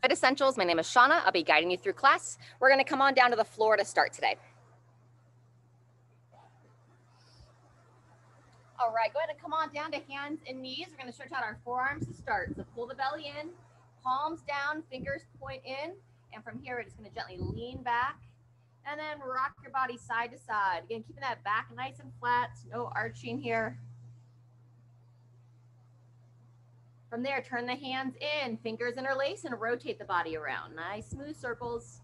Fit Essentials. My name is Shauna. I'll be guiding you through class. We're going to come on down to the floor to start today. All right, go ahead and come on down to hands and knees. We're going to stretch out our forearms to start. So pull the belly in, palms down, fingers point in. And from here, we're just going to gently lean back and then rock your body side to side. Again, keeping that back nice and flat, no arching here. From there, turn the hands in, fingers interlace, and rotate the body around. Nice, smooth circles.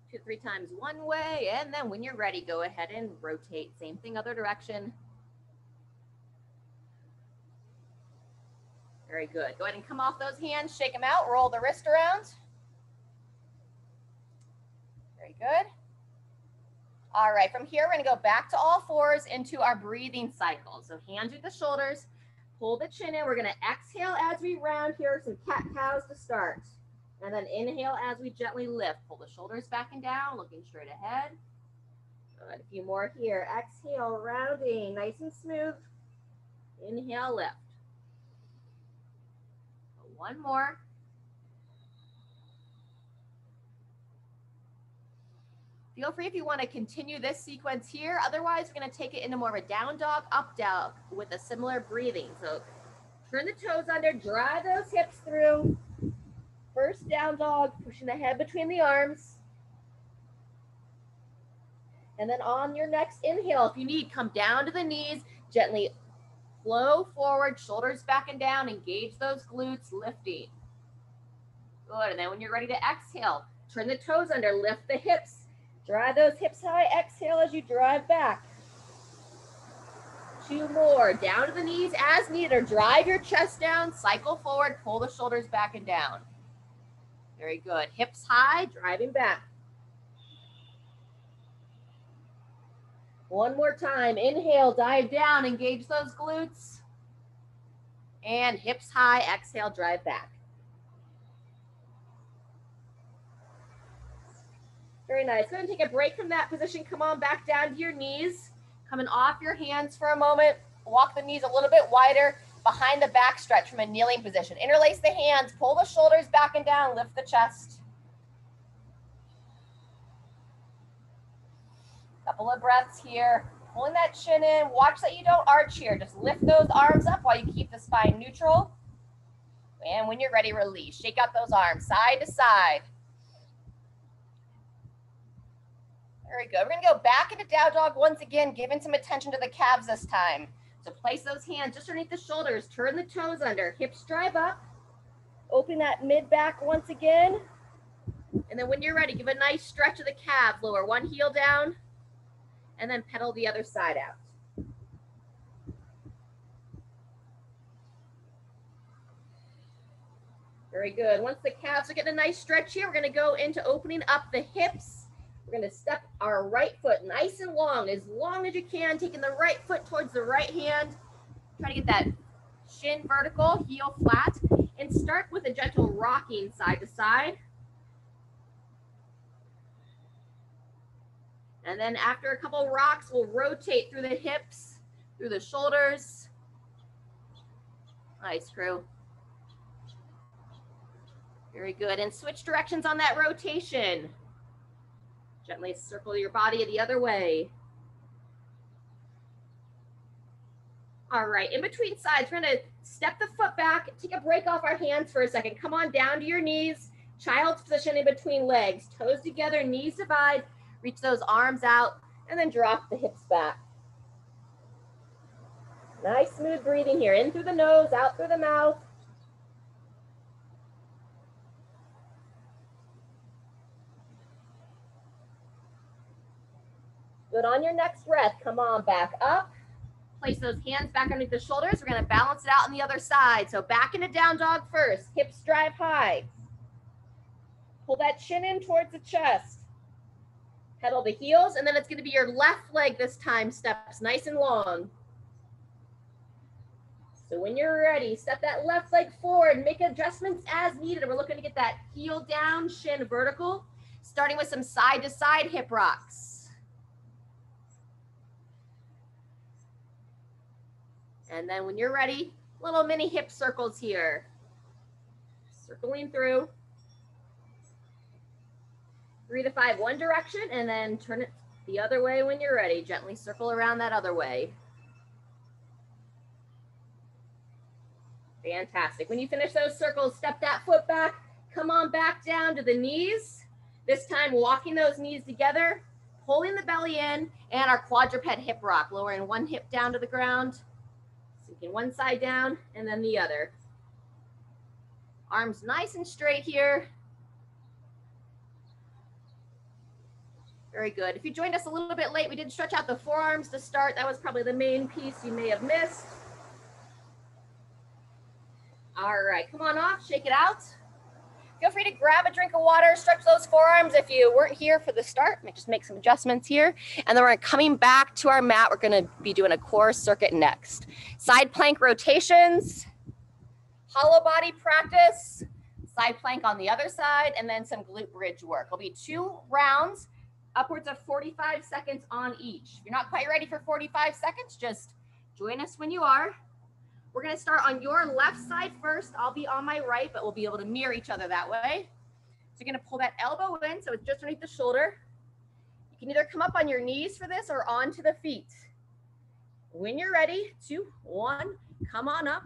2 to 3 times one way, and then when you're ready, go ahead and rotate. Same thing, other direction. Very good. Go ahead and come off those hands, shake them out, roll the wrist around. Very good. All right, from here, we're gonna go back to all fours into our breathing cycle. So hands with the shoulders, pull the chin in. We're gonna exhale as we round here, some cat-cows to start. And then inhale as we gently lift. Pull the shoulders back and down, looking straight ahead. Good, a few more here. Exhale, rounding, nice and smooth. Inhale, lift. One more. Feel free if you want to continue this sequence here. Otherwise, we're going to take it into more of a down dog, up dog with a similar breathing. So turn the toes under, drive those hips through. First down dog, pushing the head between the arms. And then on your next inhale, if you need, come down to the knees, gently flow forward, shoulders back and down, engage those glutes, lifting. Good, and then when you're ready to exhale, turn the toes under, lift the hips. Drive those hips high, exhale as you drive back. 2 more, down to the knees as needed, or drive your chest down, cycle forward, pull the shoulders back and down. Very good, hips high, driving back. One more time, inhale, dive down, engage those glutes. And hips high, exhale, drive back. Very nice. Go ahead and take a break from that position. Come on back down to your knees. Coming off your hands for a moment. Walk the knees a little bit wider behind the back stretch from a kneeling position. Interlace the hands. Pull the shoulders back and down. Lift the chest. Couple of breaths here. Pulling that chin in. Watch that you don't arch here. Just lift those arms up while you keep the spine neutral. And when you're ready, release. Shake out those arms side to side. Very good. We're going to go back into down dog once again, giving some attention to the calves this time. So place those hands just underneath the shoulders. Turn the toes under. Hips drive up. Open that mid back once again. And then when you're ready, give a nice stretch of the calves. Lower one heel down. And then pedal the other side out. Very good. Once the calves are getting a nice stretch here, we're going to go into opening up the hips. We're going to step our right foot nice and long as you can, taking the right foot towards the right hand. Try to get that shin vertical, heel flat, and start with a gentle rocking side to side. And then after a couple rocks, we'll rotate through the hips, through the shoulders. Nice, crew. Very good. And switch directions on that rotation. Gently circle your body the other way. All right, in between sides, we're gonna step the foot back, take a break off our hands for a second. Come on down to your knees, child's position in between legs, toes together, knees divide, reach those arms out, and then drop the hips back. Nice smooth breathing here, in through the nose, out through the mouth. Good, on your next breath, come on back up. Place those hands back underneath the shoulders. We're gonna balance it out on the other side. So back into down dog first, hips drive high. Pull that chin in towards the chest. Pedal the heels, and then it's gonna be your left leg this time, steps nice and long. So when you're ready, step that left leg forward, make adjustments as needed. We're looking to get that heel down, shin vertical, starting with some side to side hip rocks. And then when you're ready, little mini hip circles here. circling through. 3 to 5, one direction, and then turn it the other way when you're ready. Gently circle around that other way. Fantastic. When you finish those circles, step that foot back. Come on back down to the knees. This time, walking those knees together, pulling the belly in, and our quadruped hip rock, lowering one hip down to the ground, sinking one side down, and then the other. Arms nice and straight here. Very good. If you joined us a little bit late, we did stretch out the forearms to start. That was probably the main piece you may have missed. All right, come on off, shake it out. Feel free to grab a drink of water, stretch those forearms if you weren't here for the start. Just make some adjustments here. And then we're coming back to our mat. We're gonna be doing a core circuit next. Side plank rotations, hollow body practice, side plank on the other side, and then some glute bridge work. It'll be 2 rounds, upwards of 45 seconds on each. If you're not quite ready for 45 seconds, just join us when you are. We're gonna start on your left side first. I'll be on my right, but we'll be able to mirror each other that way. So you're gonna pull that elbow in, so it's just underneath the shoulder. You can either come up on your knees for this or onto the feet. When you're ready, 2, 1, come on up.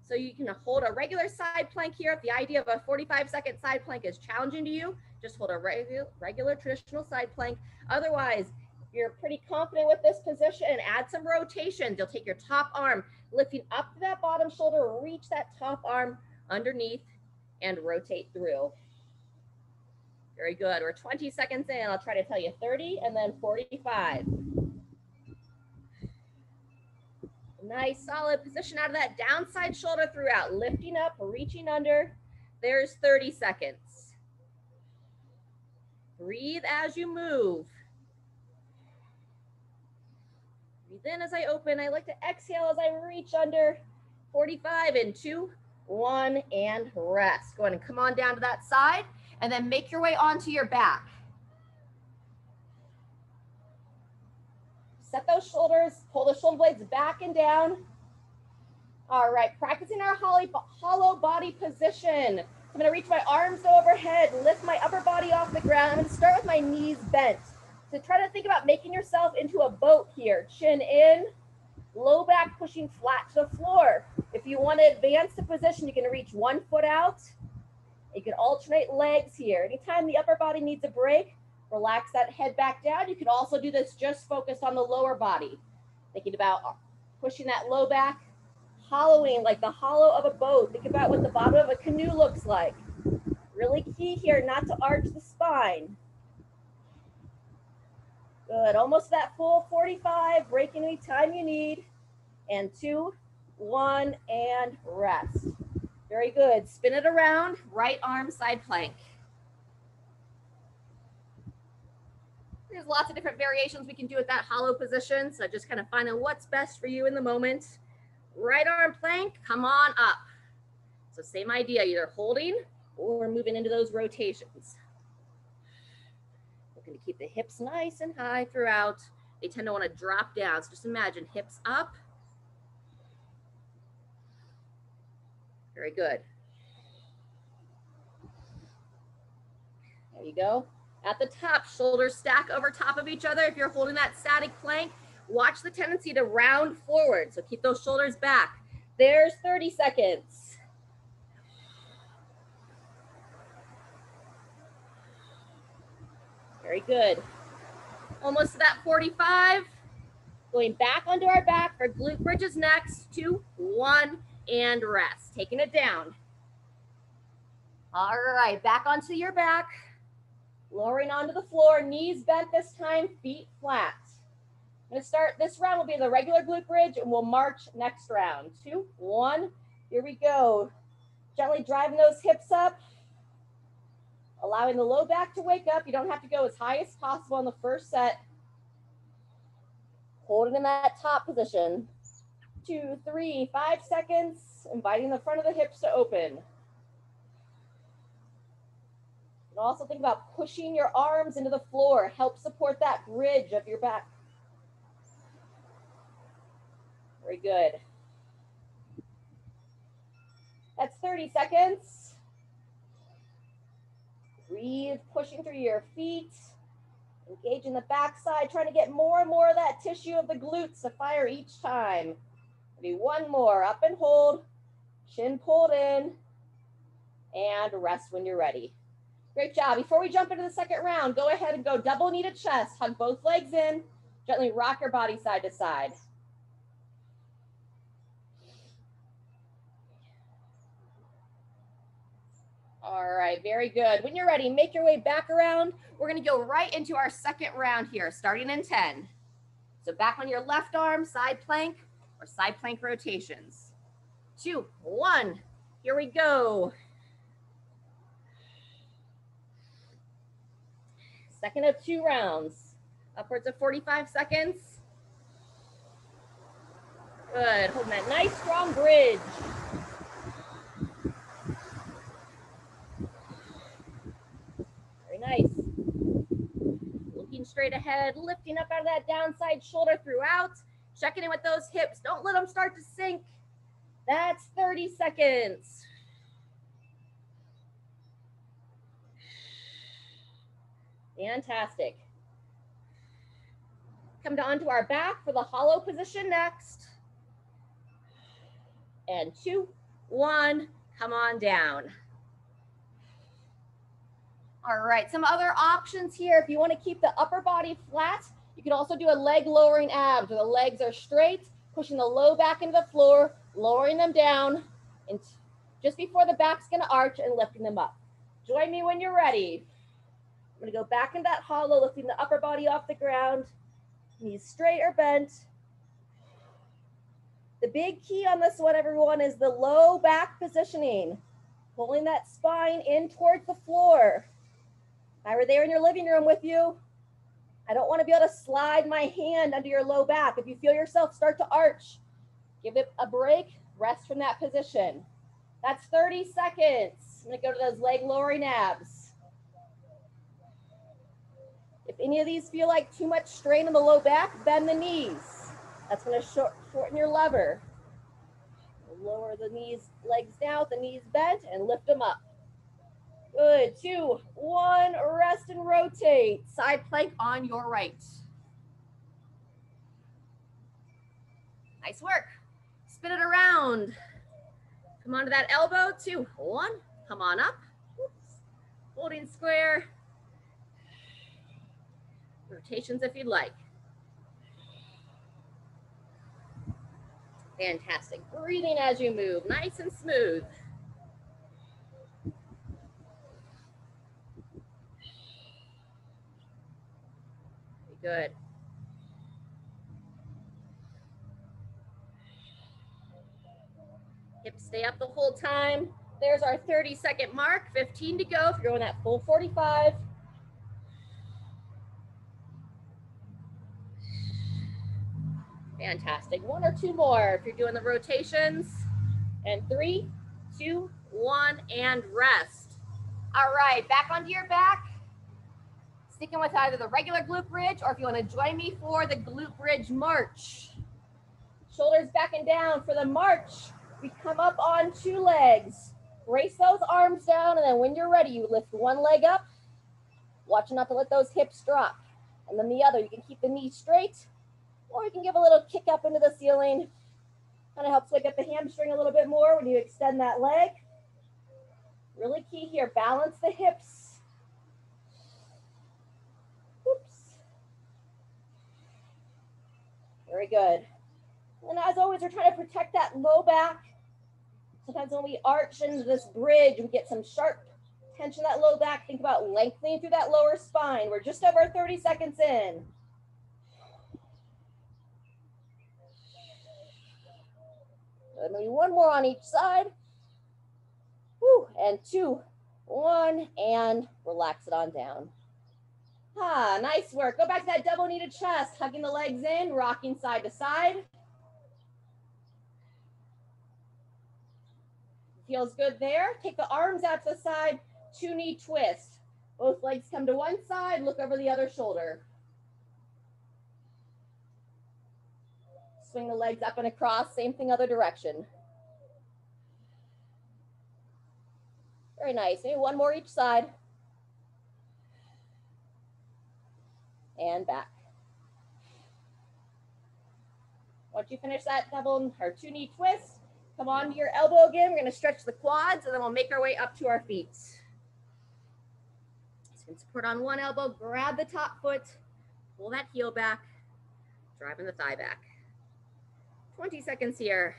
So you can hold a regular side plank here. If the idea of a 45-second side plank is challenging to you, just hold a regular traditional side plank. Otherwise, you're pretty confident with this position, add some rotations. You'll take your top arm, lifting up to that bottom shoulder, reach that top arm underneath and rotate through. Very good. We're 20 seconds in. I'll try to tell you 30 and then 45. Nice, solid position out of that downside shoulder throughout, lifting up, reaching under. There's 30 seconds. Breathe as you move. Breathe in as I open. I like to exhale as I reach under. 45 in 2, 1, and rest. Go ahead and come on down to that side and then make your way onto your back. Set those shoulders, pull the shoulder blades back and down. All right, practicing our hollow body position. I'm gonna reach my arms overhead, lift my upper body off the ground. I'm gonna start with my knees bent. So try to think about making yourself into a boat here. Chin in, low back pushing flat to the floor. If you want to advance the position, you can reach one foot out. You can alternate legs here. Anytime the upper body needs a break, relax that head back down. You can also do this just focused on the lower body. Thinking about pushing that low back, hollowing like the hollow of a boat. Think about what the bottom of a canoe looks like. Really key here not to arch the spine. Good, almost that full 45, break any time you need. And 2, 1, and rest. Very good, spin it around, right arm side plank. There's lots of different variations we can do with that hollow position, so just kind of finding what's best for you in the moment. Right arm plank, come on up. So same idea, either holding or moving into those rotations. Looking to keep the hips nice and high throughout. They tend to want to drop down, so just imagine hips up. Very good. There you go. At the top, shoulders stack over top of each other. If you're holding that static plank, watch the tendency to round forward. So keep those shoulders back. There's 30 seconds. Very good. Almost to that 45. Going back onto our back for glute bridges next. 2, 1, and rest. Taking it down. All right, back onto your back. Lowering onto the floor, knees bent this time, feet flat. I'm gonna start, this round will be the regular glute bridge and we'll march next round. 2, 1, here we go. Gently driving those hips up. Allowing the low back to wake up. You don't have to go as high as possible on the first set. Holding in that top position. 2, 3, 5 seconds. Inviting the front of the hips to open. And also think about pushing your arms into the floor. Help support that bridge of your back. Very good. That's 30 seconds. Breathe, pushing through your feet. Engage in the backside, trying to get more and more of that tissue of the glutes to fire each time. Do one more, up and hold, chin pulled in, and rest when you're ready. Great job. Before we jump into the second round, go ahead and go double knee to chest. Hug both legs in. Gently rock your body side to side. All right, very good. When you're ready, make your way back around. We're going to go right into our second round here, starting in 10. So back on your left arm, side plank or side plank rotations. 2, 1. Here we go. Second of 2 rounds, upwards of 45 seconds. Good, holding that nice strong bridge. Very nice. Looking straight ahead, lifting up out of that downside shoulder throughout. Checking in with those hips, don't let them start to sink. That's 30 seconds. Fantastic. Come down to our back for the hollow position next. And 2, 1, come on down. All right, some other options here. If you want to keep the upper body flat, you can also do a leg lowering abs where the legs are straight, pushing the low back into the floor, lowering them down, and just before the back's going to arch and lifting them up. Join me when you're ready. I'm going to go back in that hollow, lifting the upper body off the ground, knees straight or bent. The big key on this one, everyone, is the low back positioning, pulling that spine in towards the floor. If I were there in your living room with you, I don't want to be able to slide my hand under your low back. If you feel yourself start to arch, give it a break, rest from that position. That's 30 seconds. I'm going to go to those leg lowering abs. If any of these feel like too much strain on the low back, bend the knees. That's going to shorten your lever. Lower the knees, legs down, the knees bent, and lift them up. Good, 2, 1, rest and rotate. Side plank on your right. Nice work. Spin it around. Come onto that elbow, 2, 1, come on up. Oops. Holding square. Rotations if you'd like. Fantastic. Breathing as you move, nice and smooth. Good. Hips stay up the whole time. There's our 30-second mark, 15 to go if you're going that full 45. Fantastic. 1 or 2 more if you're doing the rotations. And 3, 2, 1, and rest. All right, back onto your back. Sticking with either the regular glute bridge or if you want to join me for the glute bridge march. Shoulders back and down. For the march, we come up on 2 legs. Brace those arms down, and then when you're ready, you lift one leg up. Watch not to let those hips drop. And then the other, you can keep the knee straight, or you can give a little kick up into the ceiling. Kind of helps wake up the hamstring a little bit more when you extend that leg. Really key here, balance the hips. Oops. Very good. And as always, we're trying to protect that low back. Sometimes when we arch into this bridge, we get some sharp tension in that low back. Think about lengthening through that lower spine. We're just over 30 seconds in. Maybe 1 more on each side. Woo, and 2, 1, and relax it on down. Ah, nice work. Go back to that double knee to chest, hugging the legs in, rocking side to side. Feels good there. Take the arms out to the side, 2 knee twist. Both legs come to one side, look over the other shoulder. Swing the legs up and across, same thing other direction. Very nice. Maybe 1 more each side. and back. Once you finish that double or 2-knee twist, come on to your elbow again. We're going to stretch the quads, and then we'll make our way up to our feet. So you can support on one elbow, grab the top foot, pull that heel back, driving the thigh back. 20 seconds here.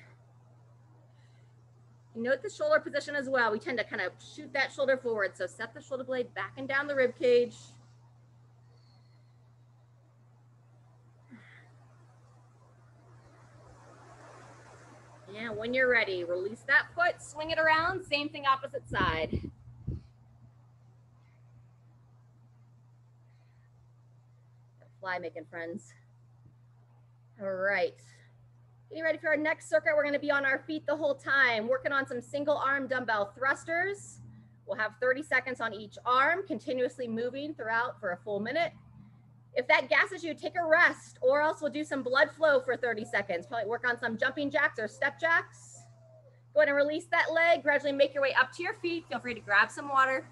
Note the shoulder position as well. We tend to kind of shoot that shoulder forward. So set the shoulder blade back and down the rib cage. And when you're ready, release that foot, swing it around, same thing opposite side. Fly making friends. All right. Getting ready for our next circuit. We're going to be on our feet the whole time, working on some single arm dumbbell thrusters. We'll have 30 seconds on each arm, continuously moving throughout for a full minute. If that gasses you, take a rest, or else we'll do some blood flow for 30 seconds. Probably work on some jumping jacks or step jacks. Go ahead and release that leg. Gradually make your way up to your feet. Feel free to grab some water.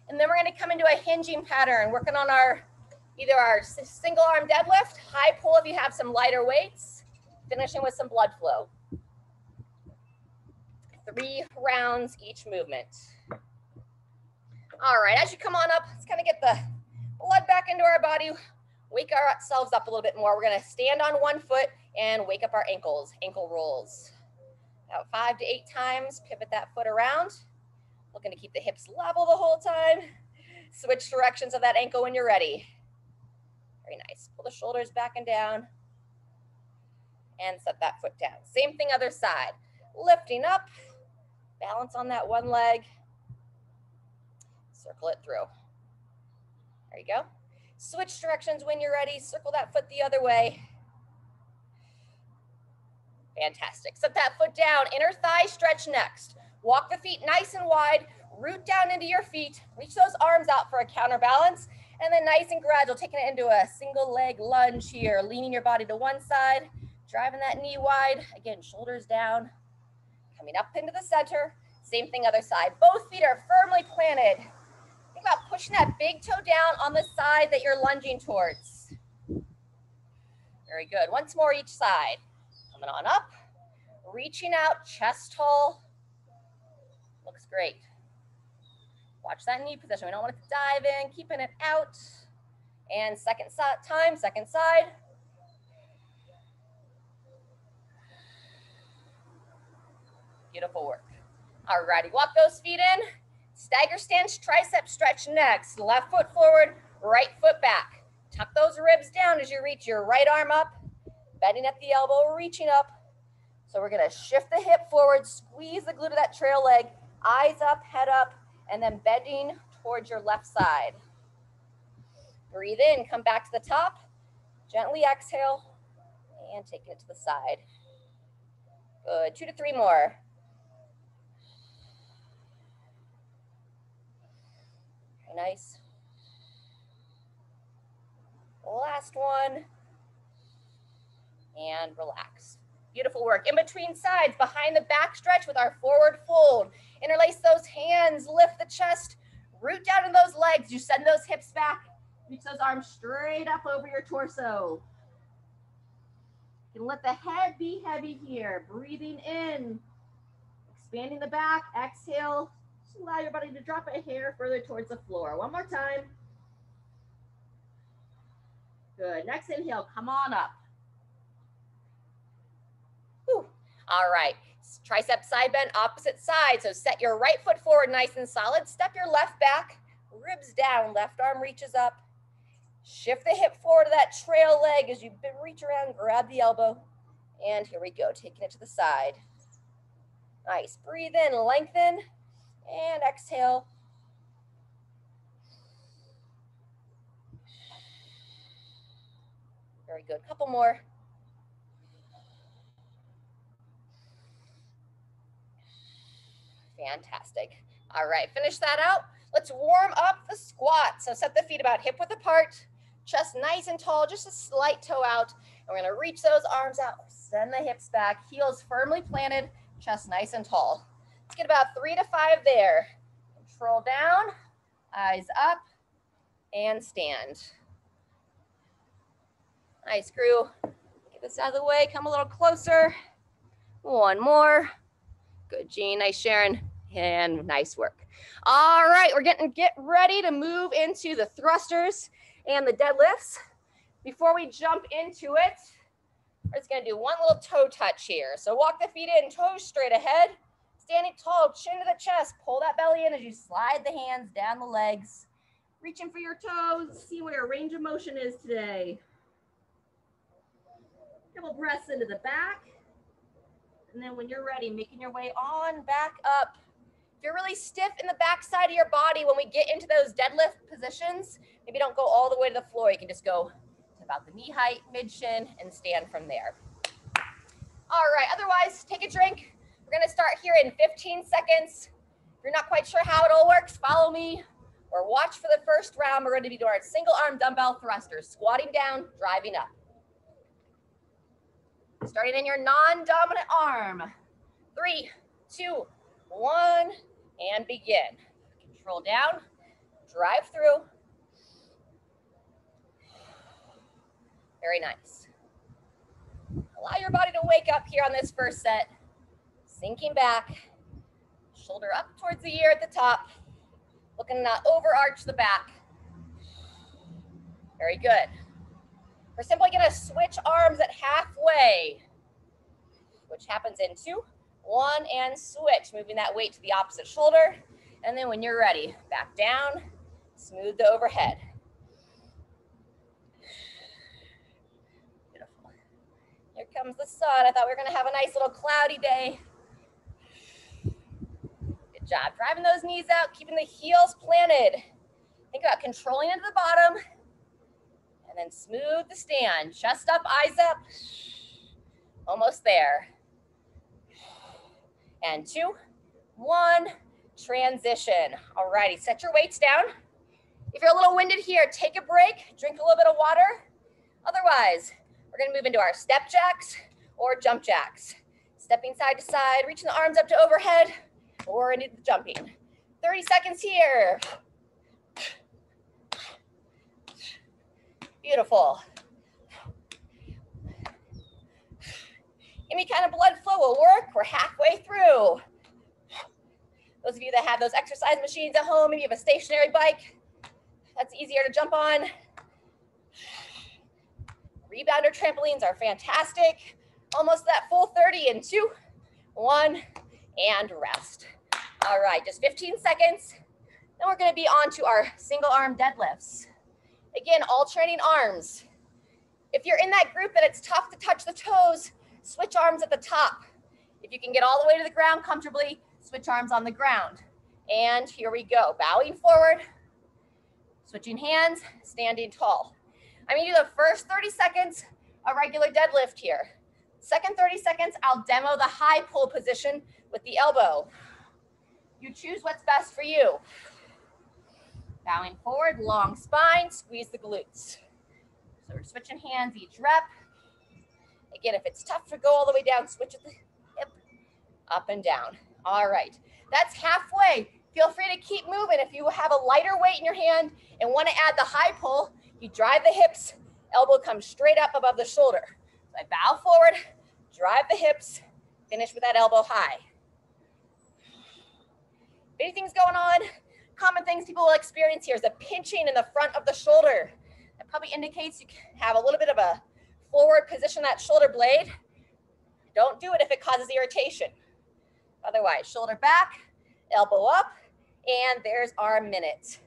And then we're going to come into a hinging pattern, working on either our single arm deadlift, high pull if you have some lighter weights, finishing with some blood flow. 3 rounds each movement. All right, as you come on up, let's kind of get the blood back into our body, wake ourselves up a little bit more. We're going to stand on one foot and wake up our ankles, ankle rolls. About 5 to 8 times, pivot that foot around. Looking to keep the hips level the whole time. Switch directions of that ankle when you're ready. Very nice. Pull the shoulders back and down. And set that foot down. Same thing other side. Lifting up, balance on that one leg. Circle it through. There you go. Switch directions when you're ready. Circle that foot the other way. Fantastic. Set that foot down. Inner thigh stretch next. Walk the feet nice and wide. Root down into your feet. Reach those arms out for a counterbalance. And then nice and gradual, taking it into a single leg lunge here. Leaning your body to one side. Driving that knee wide. Again, shoulders down. Coming up into the center. Same thing other side. Both feet are firmly planted. Think about pushing that big toe down on the side that you're lunging towards. Very good. Once more each side. Coming on up. Reaching out, chest tall. Looks great. Watch that knee position. We don't want it to dive in. Keeping it out. And second time, second side. Beautiful work. All righty, walk those feet in. Stagger stance, tricep stretch next. Left foot forward, right foot back. Tuck those ribs down as you reach your right arm up. Bending at the elbow, reaching up. So we're gonna shift the hip forward, squeeze the glute of that trail leg, eyes up, head up, and then bending towards your left side. Breathe in, come back to the top. Gently exhale, and take it to the side. Good, 2 to 3 more. Nice. Last one. And relax. Beautiful work. In between sides, behind the back stretch with our forward fold. Interlace those hands, lift the chest, root down in those legs. You send those hips back. Reach those arms straight up over your torso. You can let the head be heavy here. Breathing in, expanding the back, exhale. Just allow your body to drop a hair further towards the floor. One more time. Good. Next inhale, come on up. Whew. All right. Tricep side bend, opposite side. So set your right foot forward nice and solid. Step your left back, ribs down. Left arm reaches up. Shift the hip forward to that trail leg as you reach around, grab the elbow. And here we go, taking it to the side. Nice. Breathe in, lengthen, and exhale. Very good. Couple more. Fantastic. All right, finish that out. Let's warm up the squat. So set the feet about hip width apart, chest nice and tall, just a slight toe out. And we're gonna reach those arms out, send the hips back, heels firmly planted, chest nice and tall. Let's get about 3 to 5 there. Control down, eyes up, and stand. Nice, crew. Get this out of the way. Come a little closer. One more. Good, Jean. Nice, Sharon. And nice work. All right, we're get ready to move into the thrusters and the deadlifts. Before we jump into it, we're just gonna do one little toe touch here. So walk the feet in, toes straight ahead, standing tall, chin to the chest. Pull that belly in as you slide the hands down the legs. Reaching for your toes, see where your range of motion is today. Couple breaths into the back. And then when you're ready, making your way on back up. If you're really stiff in the back side of your body, when we get into those deadlift positions, maybe don't go all the way to the floor. You can just go to about the knee height, mid shin, and stand from there. All right, otherwise, take a drink. We're gonna start here in 15 seconds. If you're not quite sure how it all works, follow me or watch for the first round. We're gonna be doing our single arm dumbbell thrusters, squatting down, driving up. Starting in your non-dominant arm. 3, 2, 1, and begin. Control down, drive through. Very nice. Allow your body to wake up here on this first set. Sinking back, shoulder up towards the ear at the top. Looking to overarch the back. Very good. We're simply gonna switch arms at halfway, which happens in 2, 1, and switch, moving that weight to the opposite shoulder. And then when you're ready, back down, smooth the overhead. Beautiful. Here comes the sun. I thought we were gonna have a nice little cloudy day. Good job. Driving those knees out, keeping the heels planted. Think about controlling into the bottom. And then smooth the stand. Chest up, eyes up. Almost there. And 2, 1, transition. All righty, set your weights down. If you're a little winded here, take a break, drink a little bit of water. Otherwise, we're gonna move into our step jacks or jump jacks. Stepping side to side, reaching the arms up to overhead, or into the jumping. 30 seconds here. Beautiful. Any kind of blood flow will work. We're halfway through. Those of you that have those exercise machines at home, maybe you have a stationary bike, that's easier to jump on. Rebounder trampolines are fantastic. Almost that full 30 in 2, 1, and rest. All right, just 15 seconds. Then we're gonna be on to our single arm deadlifts. Again, alternating arms. If you're in that group that it's tough to touch the toes, switch arms at the top. If you can get all the way to the ground comfortably, switch arms on the ground. And here we go, bowing forward, switching hands, standing tall. I'm gonna do the first 30 seconds, a regular deadlift here. Second 30 seconds, I'll demo the high pull position with the elbow. You choose what's best for you. Bowing forward, long spine, squeeze the glutes. So we're switching hands each rep. Again, if it's tough to go all the way down, switch at the hip, up and down. All right, that's halfway. Feel free to keep moving. If you have a lighter weight in your hand and want to add the high pull, you drive the hips, elbow comes straight up above the shoulder. So I bow forward, drive the hips, finish with that elbow high. If anything's going on, common things people will experience here is a pinching in the front of the shoulder. That probably indicates you have a little bit of a forward position, that shoulder blade. Don't do it if it causes irritation. Otherwise, shoulder back, elbow up, and there's our minute.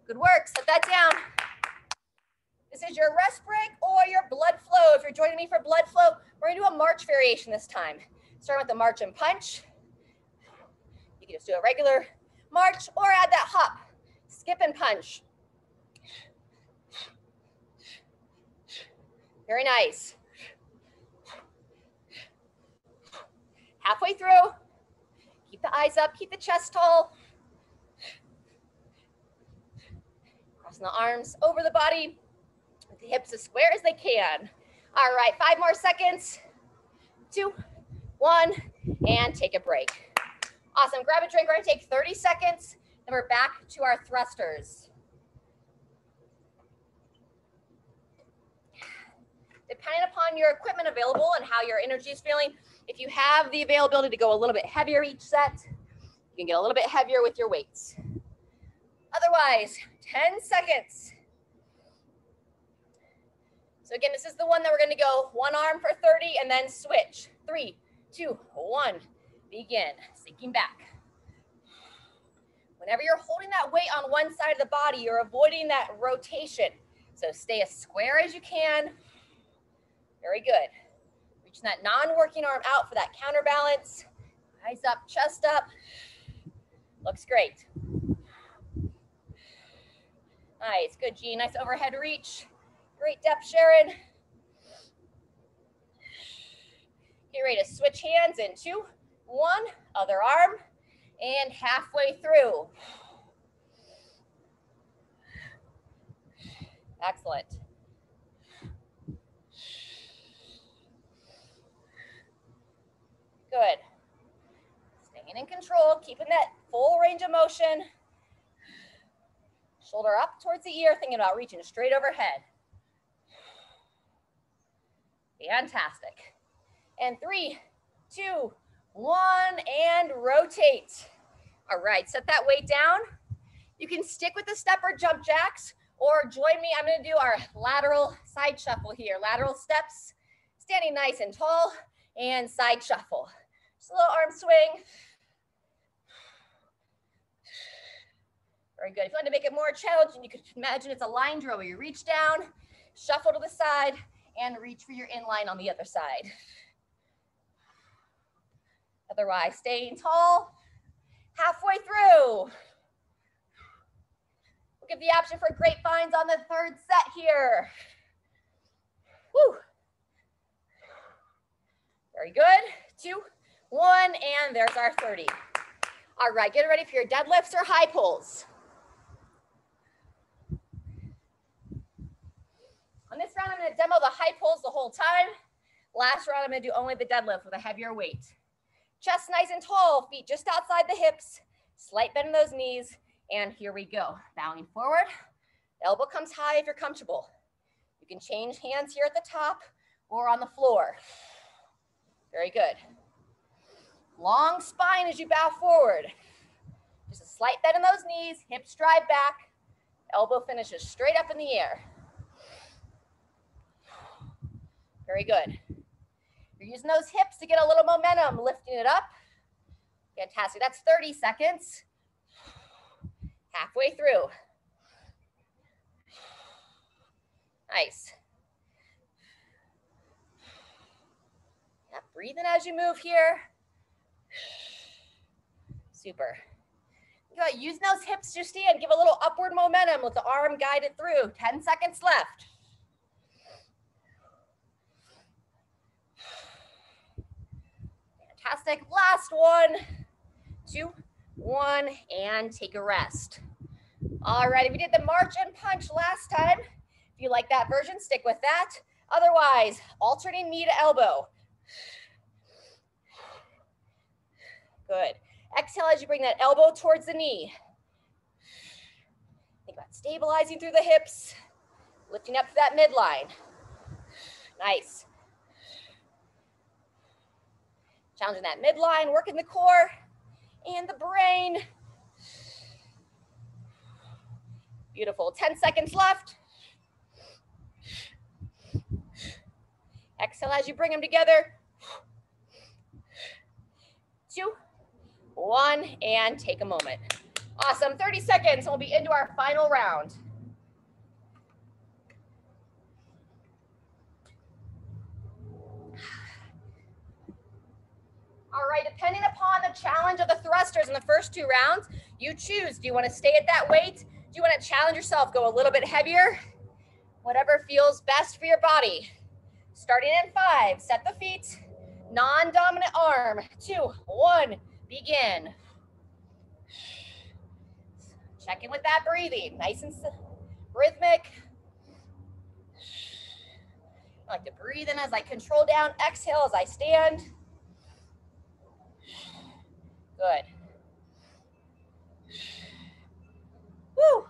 Good work, set that down. This is your rest break or your blood flow. If you're joining me for blood flow, we're gonna do a march variation this time. Starting with the march and punch. You can just do a regular march or add that hop, skip and punch. Very nice. Halfway through, keep the eyes up, keep the chest tall. Crossing the arms over the body, with the hips as square as they can. All right, 5 more seconds. 2, 1, and take a break. Awesome, grab a drink, we're gonna take 30 seconds, then we're back to our thrusters. depending upon your equipment available and how your energy is feeling, if you have the availability to go a little bit heavier each set, you can get a little bit heavier with your weights. Otherwise, 10 seconds. So again, this is the one that we're going to go one arm for 30 and then switch. 3, 2, 1. Begin. Sinking back. Whenever you're holding that weight on one side of the body, you're avoiding that rotation. So stay as square as you can. Very good. Reaching that non-working arm out for that counterbalance. Eyes up, chest up. Looks great. Nice, good, G. Nice overhead reach. Great depth, Sharon. Get ready to switch hands in 2, 1, other arm, and halfway through. Excellent. Good. Staying in control, keeping that full range of motion. Shoulder up towards the ear, thinking about reaching straight overhead. Fantastic. And 3, 2, 1, and rotate. All right, set that weight down. You can stick with the step or jump jacks, or join me. I'm going to do our lateral side shuffle here. Lateral steps, standing nice and tall, and side shuffle. Just a little arm swing. Very good. If you want to make it more challenging, you could imagine it's a line drill where you reach down, shuffle to the side, and reach for your inline on the other side. Otherwise, staying tall, halfway through. We'll give the option for grapevines on the third set here. Woo. Very good. 2, 1, and there's our 30. All right, get ready for your deadlifts or high pulls. On this round, I'm going to demo the high pulls the whole time. Last round, I'm going to do only the deadlift with a heavier weight. Chest nice and tall, feet just outside the hips, slight bend in those knees, and here we go. Bowing forward, elbow comes high if you're comfortable. You can change hands here at the top or on the floor. Very good. Long spine as you bow forward. Just a slight bend in those knees, hips drive back, elbow finishes straight up in the air. Very good. You're using those hips to get a little momentum, lifting it up. Fantastic. That's 30 seconds. Halfway through. Nice. Yep, breathing as you move here. Super. Good. Using those hips to stand. Give a little upward momentum with the arm guided through. 10 seconds left. Fantastic. Last 1, 2, 1, and take a rest. All right, we did the march and punch last time. If you like that version, stick with that. Otherwise, alternating knee to elbow. Good. Exhale as you bring that elbow towards the knee. Think about stabilizing through the hips, lifting up to that midline. Nice. Challenging that midline, working the core and the brain. Beautiful. 10 seconds left. Exhale as you bring them together. 2, 1, and take a moment. Awesome. 30 seconds. We'll be into our final round. All right, depending upon the challenge of the thrusters in the first 2 rounds, you choose. Do you want to stay at that weight? Do you want to challenge yourself, go a little bit heavier? Whatever feels best for your body. Starting in 5, set the feet, non-dominant arm. 2, 1, begin. Check in with that breathing, nice and rhythmic. I like to breathe in as I control down, exhale as I stand. Good. Woo.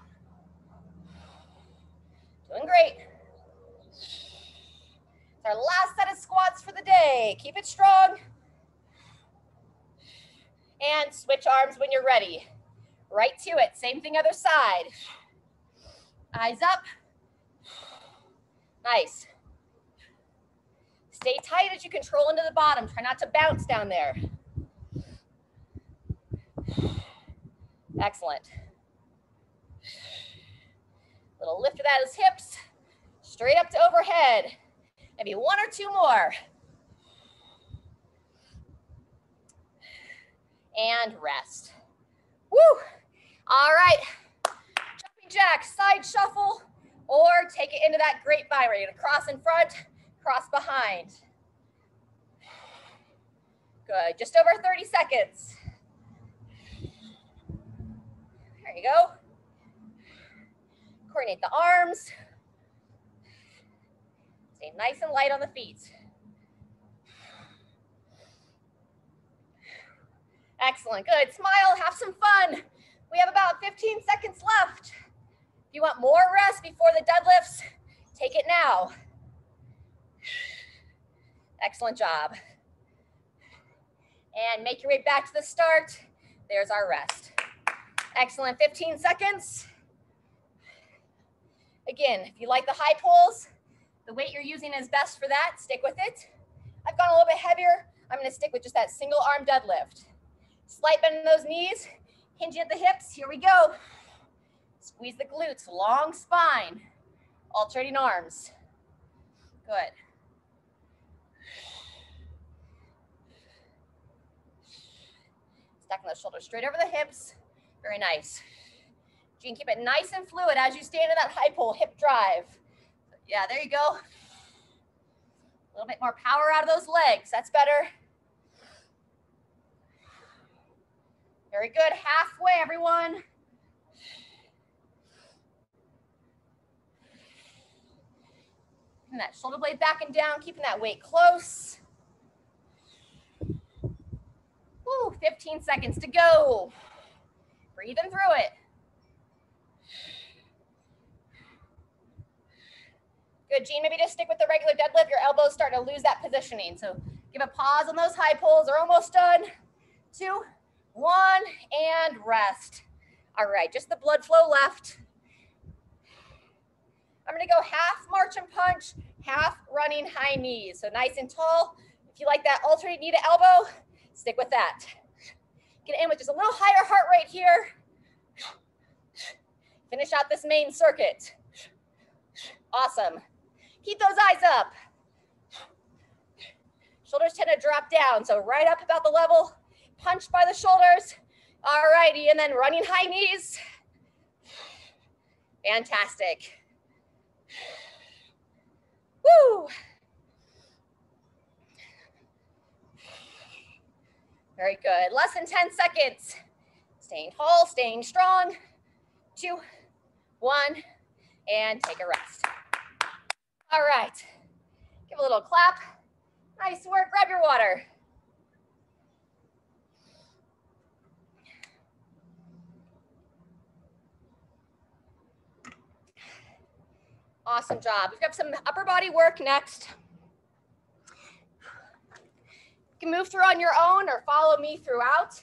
Doing great. Okay, keep it strong. And switch arms when you're ready. Right to it. Same thing other side. Eyes up. Nice. Stay tight as you control into the bottom. Try not to bounce down there. Excellent. Little lift of those hips. Straight up to overhead. Maybe one or two more. And rest. Woo! All right. Jumping jack, side shuffle, or take it into that grapevine. We're gonna cross in front, cross behind. Good, just over 30 seconds. There you go. Coordinate the arms. Stay nice and light on the feet. Excellent, good. Smile, have some fun. We have about 15 seconds left. If you want more rest before the deadlifts, take it now. Excellent job. And make your way back to the start. There's our rest. Excellent, 15 seconds. Again, if you like the high pulls, the weight you're using is best for that, stick with it. I've gone a little bit heavier. I'm gonna stick with just that single arm deadlift. Slight bend in those knees, hinging at the hips, here we go. Squeeze the glutes, long spine, alternating arms. Good. Stacking those shoulders straight over the hips, very nice. You can keep it nice and fluid as you stand in that high pull, hip drive. Yeah, there you go. A little bit more power out of those legs, that's better. Very good, halfway everyone. And that shoulder blade back and down, keeping that weight close. Woo, 15 seconds to go. Breathing through it. Good, Gene, maybe just stick with the regular deadlift. Your elbows start to lose that positioning. So give a pause on those high pulls. They're almost done. 2, 1, and rest. All right, just the blood flow left. I'm gonna go half march and punch, half running high knees. So nice and tall. If you like that alternate knee to elbow, stick with that. Get in with just a little higher heart rate here. Finish out this main circuit. Awesome. Keep those eyes up. Shoulders tend to drop down, so right up about the level. Punch by the shoulders. All righty, and then running high knees. Fantastic. Woo! Very good. Less than 10 seconds. Staying tall, staying strong. 2, 1, and take a rest. All right. Give a little clap. Nice work. Grab your water. Awesome job. We've got some upper body work next. You can move through on your own or follow me throughout.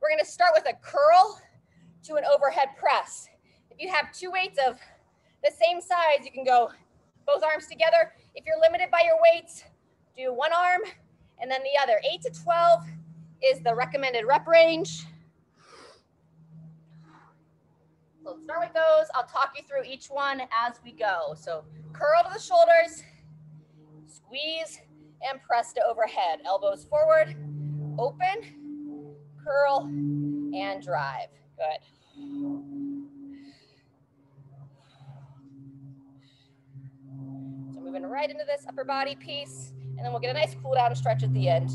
We're going to start with a curl to an overhead press. If you have two weights of the same size, you can go both arms together. If you're limited by your weights, do one arm and then the other. 8 to 12 is the recommended rep range. So let's start with those. I'll talk you through each one as we go. So curl to the shoulders, squeeze and press to overhead. Elbows forward, open, curl, and drive. Good. So moving right into this upper body piece, and then we'll get a nice cool down stretch at the end.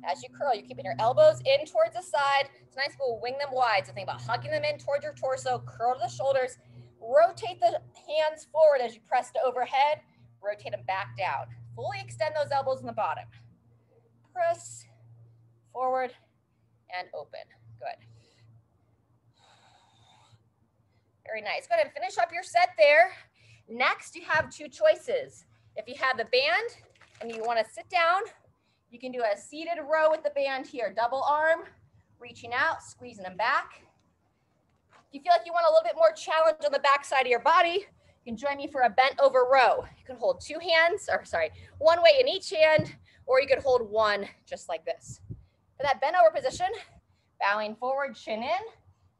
As you curl, you're keeping your elbows in towards the side. It's nice to wing them wide. So think about hugging them in towards your torso, curl to the shoulders, rotate the hands forward as you press to overhead, rotate them back down. Fully extend those elbows in the bottom. Press forward and open. Good. Very nice. Go ahead and finish up your set there. Next, you have two choices. If you have the band and you want to sit down, you can do a seated row with the band here. Double arm, reaching out, squeezing them back. If you feel like you want a little bit more challenge on the back side of your body, you can join me for a bent over row. You can hold one weight in each hand, or you could hold one just like this. For that bent over position, bowing forward, chin in,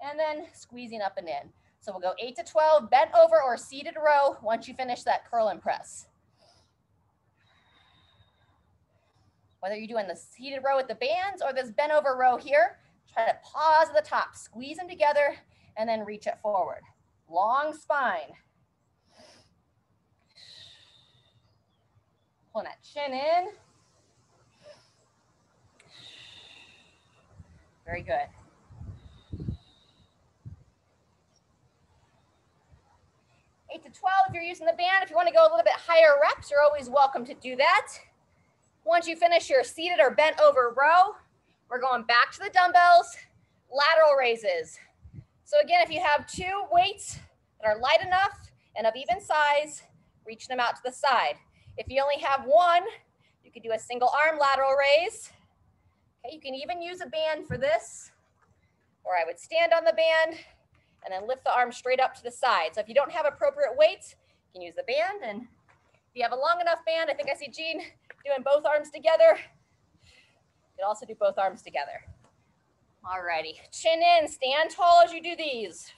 and then squeezing up and in. So we'll go 8 to 12, bent over or seated row once you finish that curl and press. Whether you're doing the seated row with the bands or this bent over row here, try to pause at the top, squeeze them together, and then reach it forward. Long spine. Pulling that chin in. Very good. Eight to 12 if you're using the band. If you want to go a little bit higher reps, you're always welcome to do that. Once you finish your seated or bent over row, we're going back to the dumbbells, lateral raises. So again, if you have two weights that are light enough and of even size, reach them out to the side. If you only have one, you could do a single arm lateral raise. Okay, you can even use a band for this, or I would stand on the band and then lift the arm straight up to the side. So if you don't have appropriate weights, you can use the band. And if you have a long enough band, I think I see Jean doing both arms together. You can also do both arms together. All righty, chin in, stand tall as you do these.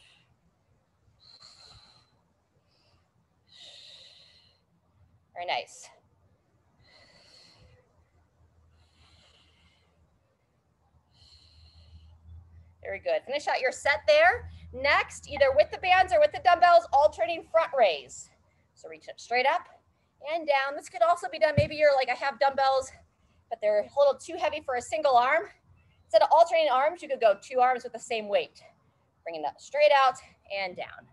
Very nice. Very good. Finish out your set there. Next, either with the bands or with the dumbbells, alternating front raise. So reach it straight up and down. This could also be done, maybe you're like, I have dumbbells, but they're a little too heavy for a single arm. Instead of alternating arms, you could go two arms with the same weight. Bringing that straight out and down.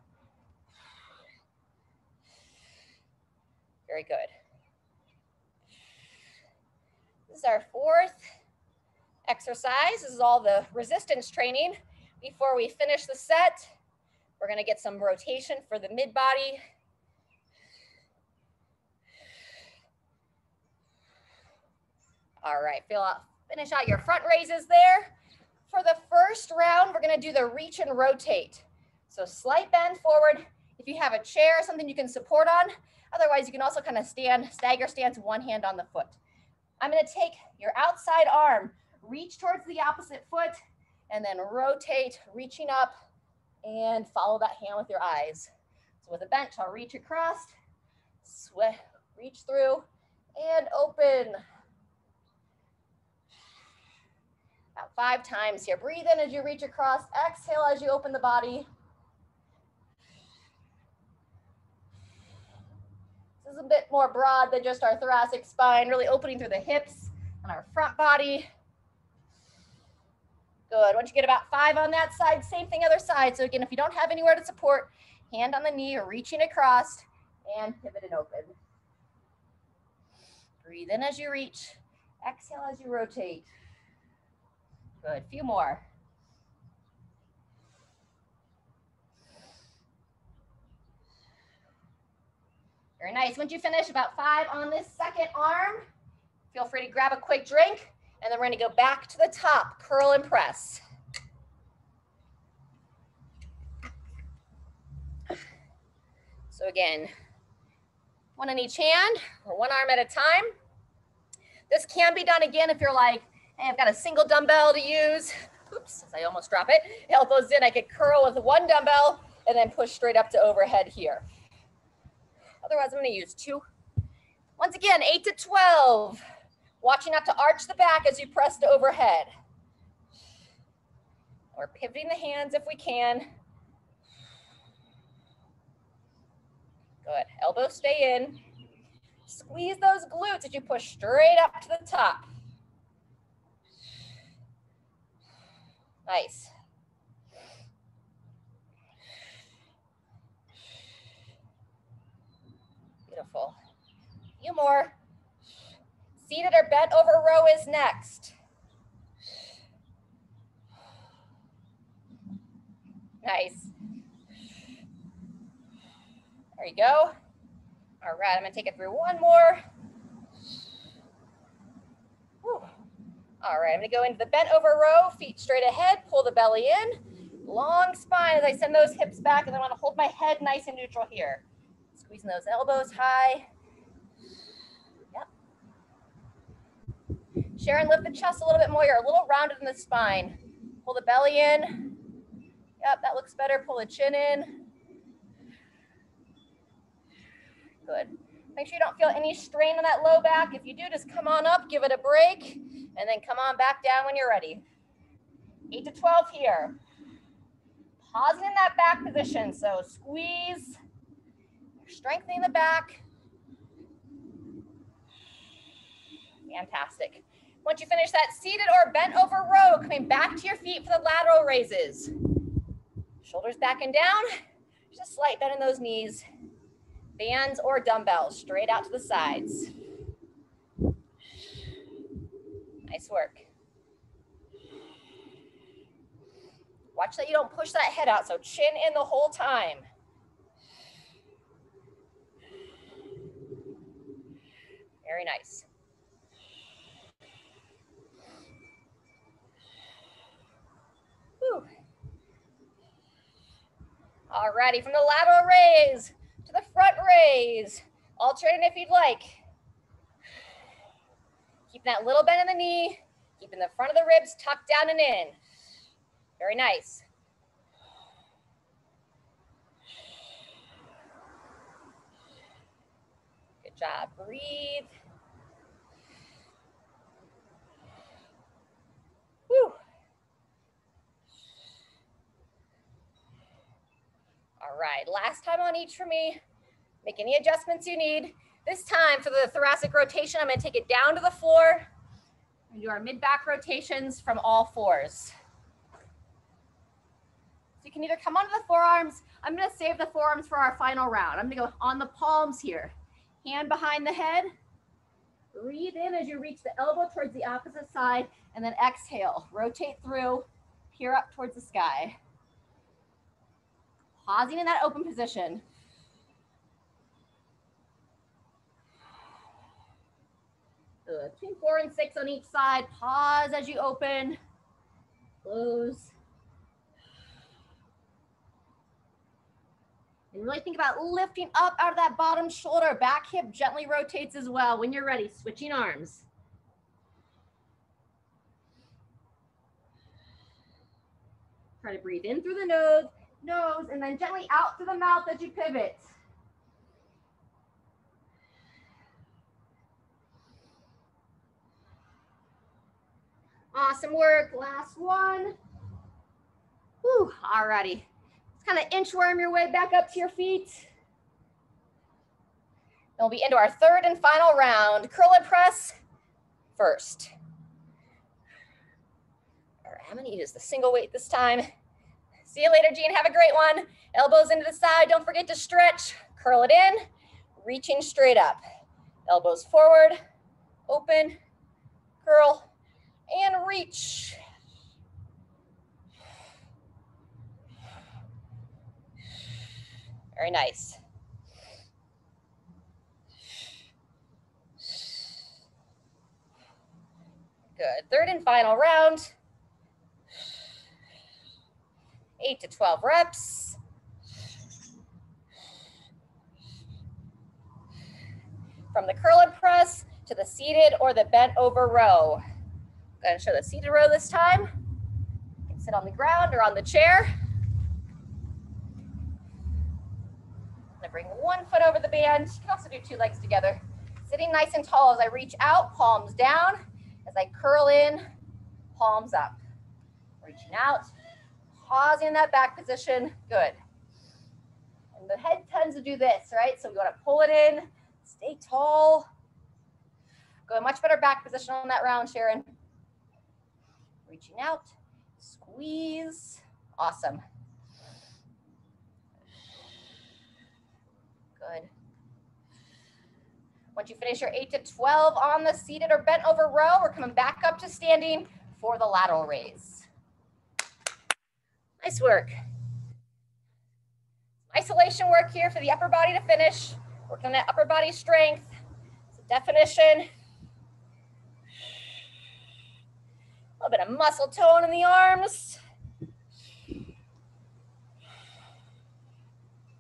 Very good. This is our fourth exercise. This is all the resistance training. Before we finish the set, we're going to get some rotation for the mid body. All right, finish out your front raises there. For the first round, we're going to do the reach and rotate. So slight bend forward. If you have a chair, something you can support on. Otherwise, you can also kind of stagger stance, one hand on the foot. I'm going to take your outside arm, reach towards the opposite foot, and then rotate, reaching up, and follow that hand with your eyes. So with a bench, I'll reach across, reach through, and open. About 5 times here. Breathe in as you reach across, exhale as you open the body. This is a bit more broad than just our thoracic spine, really opening through the hips and our front body. Good. Once you get about 5 on that side, same thing other side. So again, if you don't have anywhere to support, hand on the knee or reaching across and pivot and open. Breathe in as you reach. Exhale as you rotate. Good. Few more. Very nice. Once you finish about 5 on this second arm, feel free to grab a quick drink. And then we're going to go back to the top, curl and press. So again, one in each hand or one arm at a time. This can be done again if you're like, hey, I've got a single dumbbell to use. Oops, I almost drop it. Elbows in, I could curl with one dumbbell and then push straight up to overhead here. Otherwise, I'm going to use 2. Once again, 8 to 12. Watching not to arch the back as you press to overhead. We're pivoting the hands if we can. Good. Elbows stay in. Squeeze those glutes as you push straight up to the top. Nice. Beautiful. A few more. Seated or bent over row is next. Nice. There you go. All right, I'm gonna take it through one more. Whew. All right, I'm gonna go into the bent over row, feet straight ahead, pull the belly in, long spine as I send those hips back, and I wanna hold my head nice and neutral here. Squeezing those elbows high. Yep. Sharon, lift the chest a little bit more. You're a little rounded in the spine. Pull the belly in. Yep, that looks better. Pull the chin in. Good. Make sure you don't feel any strain on that low back. If you do, just come on up, give it a break, and then come on back down when you're ready. 8 to 12 here. Pausing in that back position. So squeeze. Strengthening the back. Fantastic. Once you finish that seated or bent over row, coming back to your feet for the lateral raises. Shoulders back and down. Just a slight bend in those knees. Bands or dumbbells, straight out to the sides. Nice work. Watch that you don't push that head out, so chin in the whole time. Very nice. Whew. All righty, from the lateral raise to the front raise. Alternating if you'd like. Keep that little bend in the knee, keeping the front of the ribs tucked down and in. Very nice. Good job, breathe. Whew. All right, last time on each for me. Make any adjustments you need. This time for the thoracic rotation, I'm gonna take it down to the floor and do our mid-back rotations from all fours. So you can either come onto the forearms. I'm gonna save the forearms for our final round. I'm gonna go on the palms here. Hand behind the head. Breathe in as you reach the elbow towards the opposite side, and then exhale. Rotate through, peer up towards the sky. Pausing in that open position. Good. Between 4 and 6 on each side. Pause as you open. Close. And really think about lifting up out of that bottom shoulder. Back hip gently rotates as well. When you're ready, switching arms. Try to breathe in through the nose, and then gently out through the mouth as you pivot. Awesome work. Last one. Whew, alrighty. Just kind of inchworm your way back up to your feet. Then we'll be into our third and final round. Curl and press first. All right, I'm gonna use the single weight this time. See you later, Jean. Have a great one. Elbows into the side. Don't forget to stretch. Curl it in. Reaching straight up. Elbows forward. Open. Curl. And reach. Very nice. Good. Third and final round. 8 to 12 reps. From the curl and press to the seated or the bent over row. I'm going to show the seated row this time. You can sit on the ground or on the chair. I'm going to bring one foot over the band. You can also do 2 legs together. Sitting nice and tall as I reach out, palms down. As I curl in, palms up. Reaching out, pausing in that back position. Good. And the head tends to do this, right? So we want to pull it in, stay tall. Go a much better back position on that round, Sharon. Reaching out, squeeze. Awesome. Good. Once you finish your 8 to 12 on the seated or bent over row, we're coming back up to standing for the lateral raise. Nice work. Isolation work here for the upper body to finish. Working on that upper body strength. It's a definition. A little bit of muscle tone in the arms.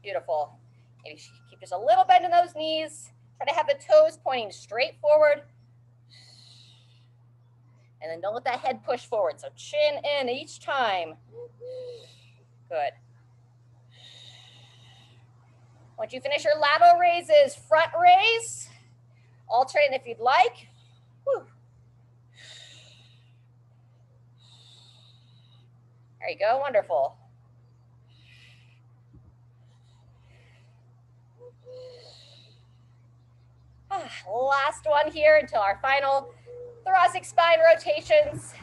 Beautiful. Maybe keep just a little bend in those knees. Try to have the toes pointing straight forward. And then don't let that head push forward. So chin in each time. Good. Once you finish your lateral raises, front raise. Alternate if you'd like. Whew. There you go, wonderful. Last one here until our final thoracic spine rotations.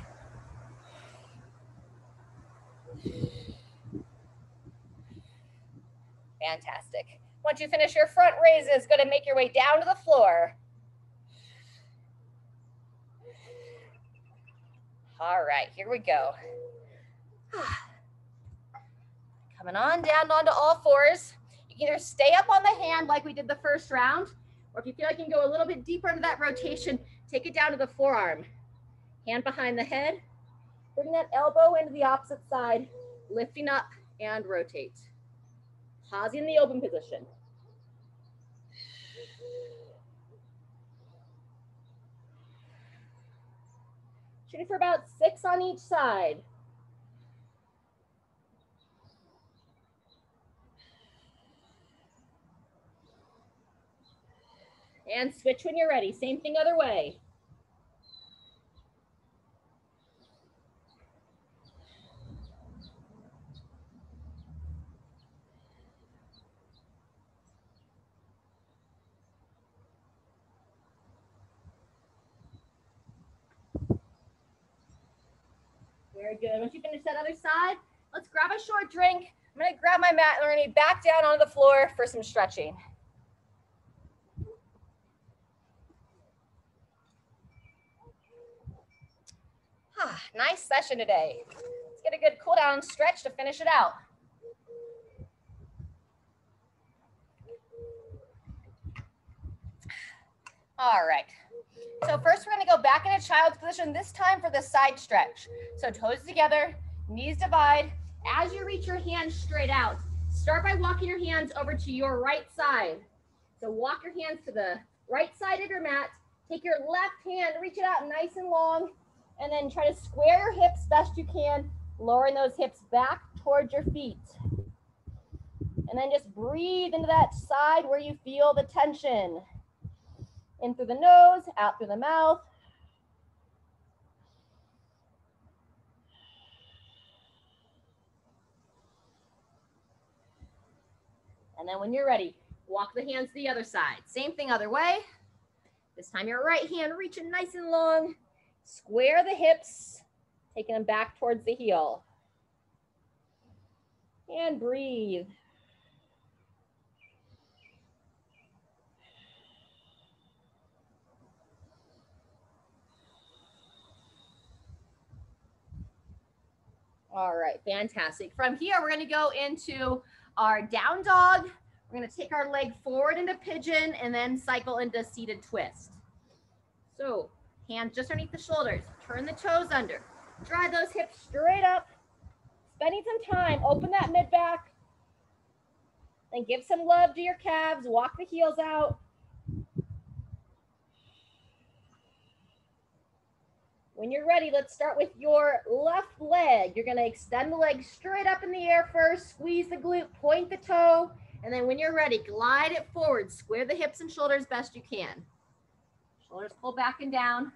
Fantastic. Once you finish your front raises, go to make your way down to the floor. All right, here we go. Coming on down onto all fours. You can either stay up on the hand like we did the first round, or if you feel like you can go a little bit deeper into that rotation, take it down to the forearm. Hand behind the head. Bring that elbow into the opposite side, lifting up and rotate. Pausing in the open position. Shooting for about 6 on each side. And switch when you're ready. Same thing other way. Very good. Once you finish that other side, let's grab a short drink. I'm going to grab my mat and we're going to be back down onto the floor for some stretching. Nice session today. Let's get a good cool down stretch to finish it out. All right. So first we're going to go back into child's position, this time for the side stretch. So toes together, knees divide. As you reach your hands straight out, start by walking your hands over to your right side. So walk your hands to the right side of your mat. Take your left hand, reach it out nice and long, and then try to square your hips best you can, lowering those hips back towards your feet. And then just breathe into that side where you feel the tension. In through the nose, out through the mouth. And then when you're ready, walk the hands to the other side. Same thing other way. This time your right hand reaching nice and long. Square the hips, taking them back towards the heel. And breathe. All right, fantastic. From here, we're going to go into our down dog. We're going to take our leg forward into pigeon and then cycle into seated twist. So hands just underneath the shoulders. Turn the toes under. Drive those hips straight up. Spending some time. Open that mid back. Then give some love to your calves. Walk the heels out. When you're ready, let's start with your left leg. You're going to extend the leg straight up in the air first. Squeeze the glute. Point the toe. And then when you're ready, glide it forward. Square the hips and shoulders best you can. Shoulders pull back and down.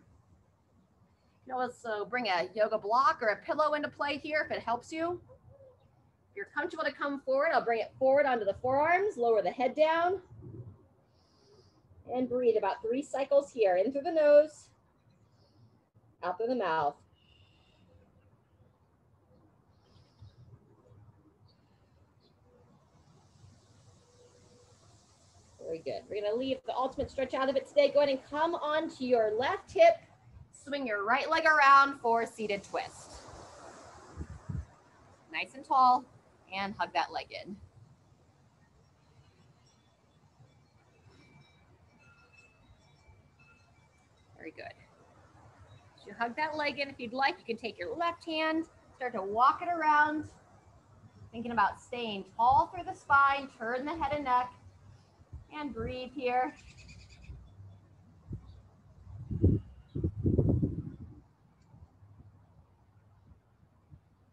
You can also bring a yoga block or a pillow into play here if it helps you. If you're comfortable to come forward, I'll bring it forward onto the forearms. Lower the head down. And breathe about 3 cycles here. In through the nose. Out through the mouth. Very good. We're going to leave the ultimate stretch out of it today. Go ahead and come onto your left hip. Swing your right leg around for a seated twist. Nice and tall, and hug that leg in. Very good. So you hug that leg in. If you'd like, you can take your left hand, start to walk it around, thinking about staying tall through the spine, turn the head and neck, and breathe here.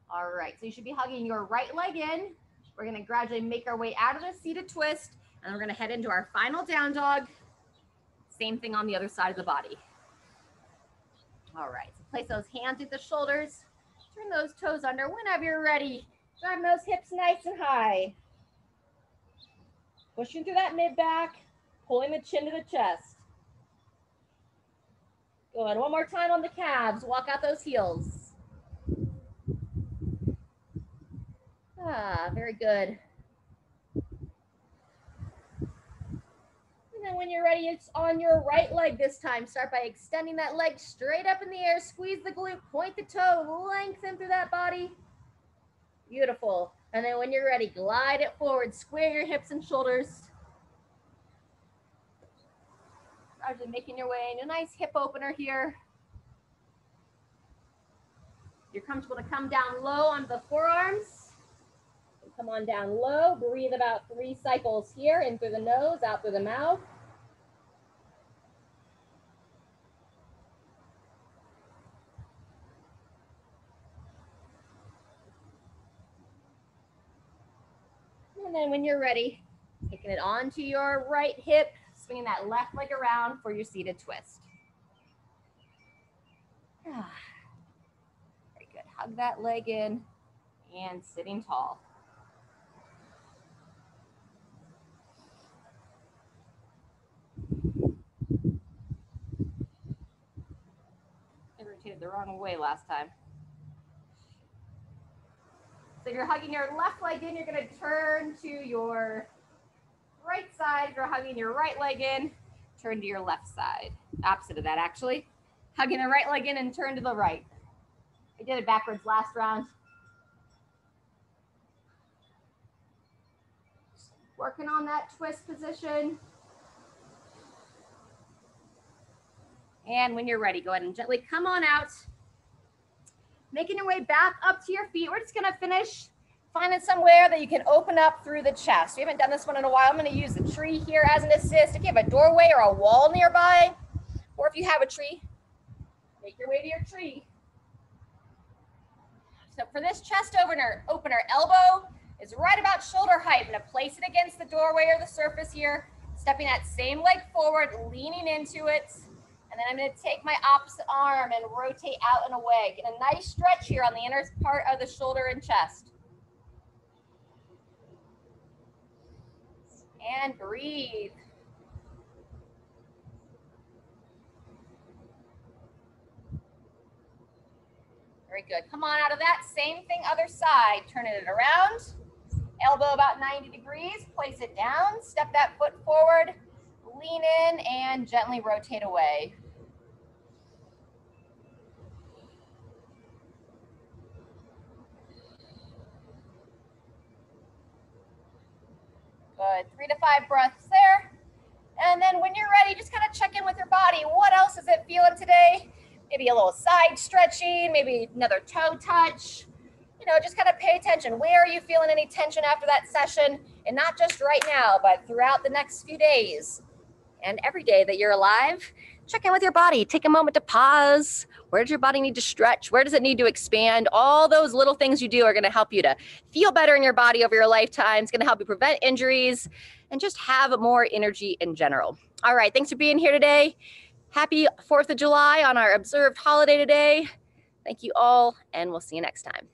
All right, so you should be hugging your right leg in. We're gonna gradually make our way out of the seated twist, and we're gonna head into our final down dog. Same thing on the other side of the body. All right, so place those hands at the shoulders, turn those toes under whenever you're ready. Drive those hips nice and high. Pushing through that mid back, pulling the chin to the chest. Good, one more time on the calves, walk out those heels. Very good. And then when you're ready, it's on your right leg this time. Start by extending that leg straight up in the air, squeeze the glute, point the toe, lengthen through that body. Beautiful. And then when you're ready, glide it forward, square your hips and shoulders. Gradually making your way in a nice hip opener here. You're comfortable to come down low onto the forearms. Come on down low, breathe about 3 cycles here, in through the nose, out through the mouth. And then when you're ready, taking it onto your right hip, swinging that left leg around for your seated twist. Very good, hug that leg in and sitting tall. Rotated the wrong way last time. So you're hugging your left leg in, you're gonna turn to your right side. You're hugging your right leg in, turn to your left side. Opposite of that, actually. Hugging the right leg in and turn to the right. I did it backwards last round. Working on that twist position. And when you're ready, go ahead and gently come on out. Making your way back up to your feet. We're just gonna finish finding somewhere that you can open up through the chest. We haven't done this one in a while. I'm gonna use the tree here as an assist. If you have a doorway or a wall nearby, or if you have a tree, make your way to your tree. So for this chest opener, elbow is right about shoulder height. I'm gonna place it against the doorway or the surface here, stepping that same leg forward, leaning into it. And then I'm going to take my opposite arm and rotate out and away. Get a nice stretch here on the inner part of the shoulder and chest. And breathe. Very good. Come on out of that. Same thing, other side. Turning it around. Elbow about 90 degrees. Place it down. Step that foot forward. Lean in and gently rotate away. Good, 3 to 5 breaths there. And then when you're ready, just kind of check in with your body. What else is it feeling today? Maybe a little side stretching, maybe another toe touch. You know, just kind of pay attention. Where are you feeling any tension after that session? And not just right now, but throughout the next few days. And every day that you're alive, check in with your body. Take a moment to pause. Where does your body need to stretch? Where does it need to expand? All those little things you do are going to help you to feel better in your body over your lifetime. It's going to help you prevent injuries and just have more energy in general. All right, thanks for being here today. Happy 4th of July on our observed holiday today. Thank you all, and we'll see you next time.